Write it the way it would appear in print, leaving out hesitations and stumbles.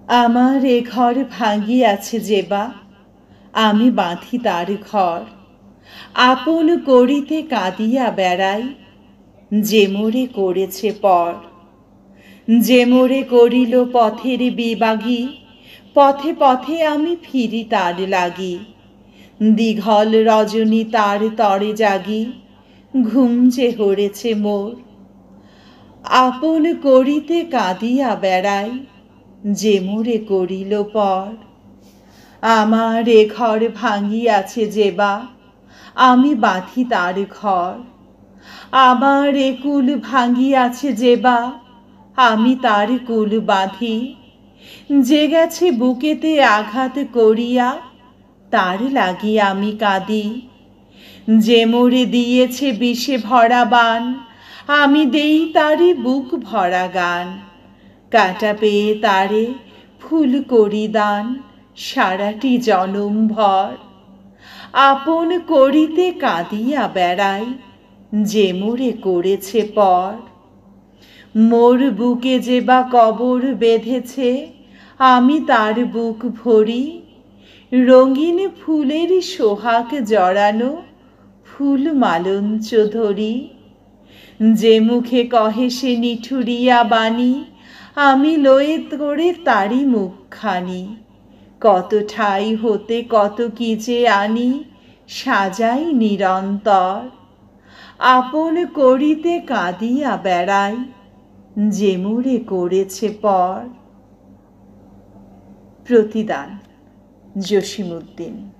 আমার এ ঘর ভাঙিয়াছে যেবা, আমি বাঁধি তার ঘর। আপন করিতে কাঁদিয়া বেড়াই, যে মোরে করেছে পর। যে মোরে করিল পথের বিবাগী, পথে পথে আমি ফিরি তার লাগি। দীঘল রজনী তার তরে জাগি, ঘুম যে হরেছে মোর। আপন করিতে কাঁদিয়া বেড়াই, যে মোরে করিল পর। আমার এ ঘর ভাঙিয়াছে যেবা, আমি বাঁধি তার ঘর। আমার এ কুল ভাঙিয়াছে যেবা, আমি তার কুল বাঁধি। যে গেছে বুকেতে আঘাত করিয়া, তার লাগিয়া আমি কাঁদি। যে মোরে দিয়েছে বিষে ভরা বান, আমি দেই তারে বুক ভরা গান। কাঁটা পেয়ে তারে ফুল করি দান, সারাটি জনম ভর। আপন করিতে কাঁদিয়া বেড়াই, যে মোরে করেছে পর। মোর বুকে যে বা কবর বেঁধেছে, আমি তার বুক ভরি। রঙিন ফুলের সোহাগ জড়ানো, ফুল মালঞ্চ ধরি। যে মুখে কহে সে নিঠুরিয়া বাণী, আমি লয়ে করে তারি মুখখানি। কত ঠাই হতে কত কি যে আনি, সাজাই নিরন্তর। আপন করিতে কাঁদিয়া বেড়াই, যে মোরে করেছে পর। প্রতিদান, জসীমউদ্দিন।